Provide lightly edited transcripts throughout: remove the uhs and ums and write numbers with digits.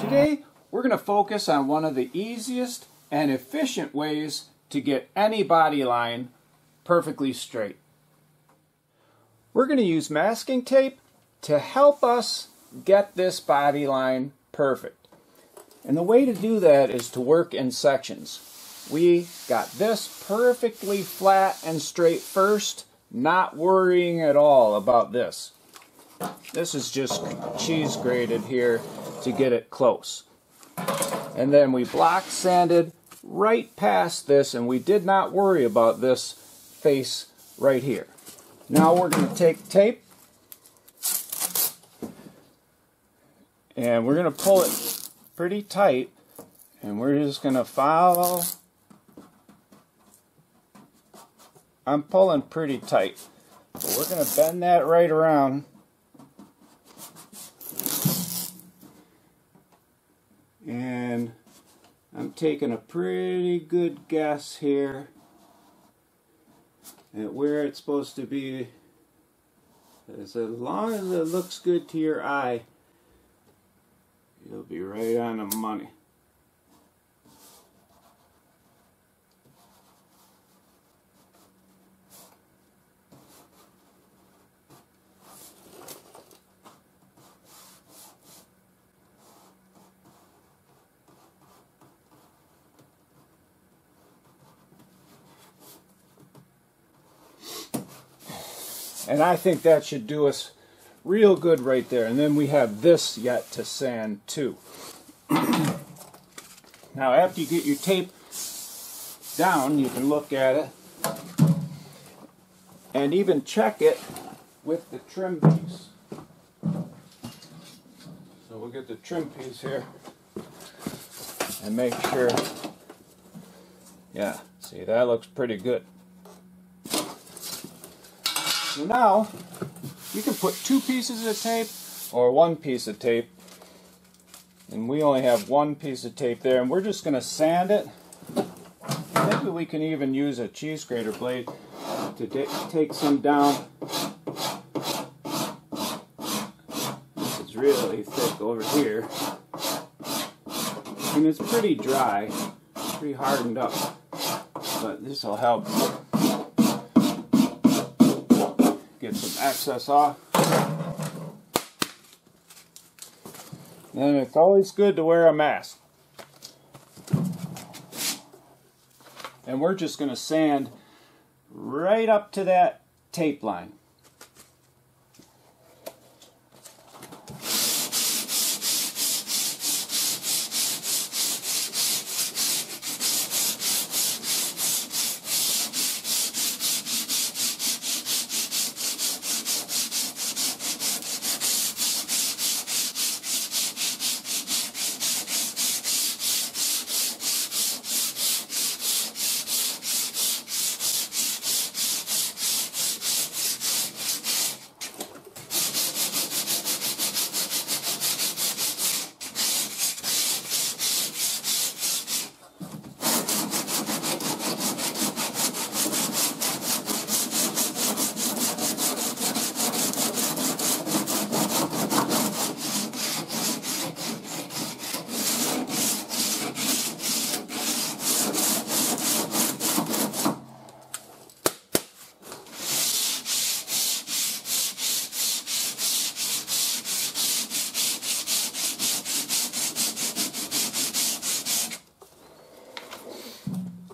Today, we're going to focus on one of the easiest and efficient ways to get any body line perfectly straight. We're going to use masking tape to help us get this body line perfect. And the way to do that is to work in sections. We got this perfectly flat and straight first, not worrying at all about this. This is just cheese grated here to get it close. And then we block sanded right past this, and we did not worry about this face right here. Now we're going to take tape and we're going to pull it pretty tight, and we're just going to follow. I'm pulling pretty tight, but we're going to bend that right around. And I'm taking a pretty good guess here at where it's supposed to be. As long as it looks good to your eye, it'll be right on the money. And I think that should do us real good right there. And then we have this yet to sand too. Now after you get your tape down, you can look at it and even check it with the trim piece. So we'll get the trim piece here and make sure. Yeah, see, that looks pretty good. So now, you can put 2 pieces of tape or 1 piece of tape. And we only have 1 piece of tape there, and we're just going to sand it. Maybe we can even use a cheese grater blade to take some down. This is really thick over here. And it's pretty dry, pretty hardened up. But this will help get some excess off. And it's always good to wear a mask. And we're just going to sand right up to that tape line.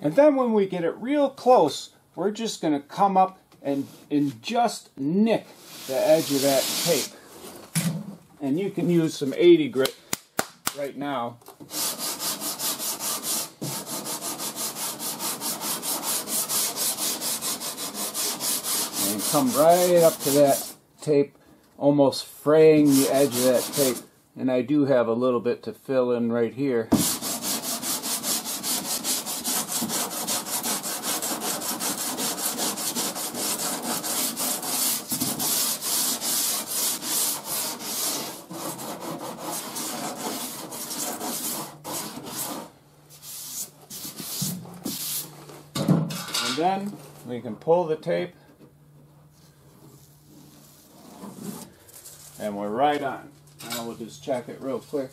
And then when we get it real close, we're just going to come up and just nick the edge of that tape. And you can use some 80 grit right now. And come right up to that tape, almost fraying the edge of that tape. And I do have a little bit to fill in right here. And then we can pull the tape and we're right on. Now we'll just check it real quick.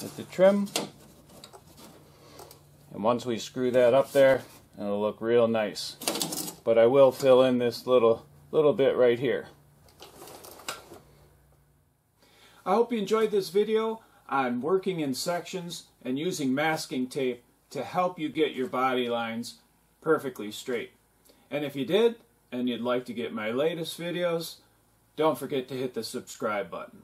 with the trim. And once we screw that up there, it'll look real nice. But I will fill in this little bit right here. I hope you enjoyed this video on working in sections and using masking tape to help you get your body lines perfectly straight. And if you did, and you'd like to get my latest videos, don't forget to hit the subscribe button.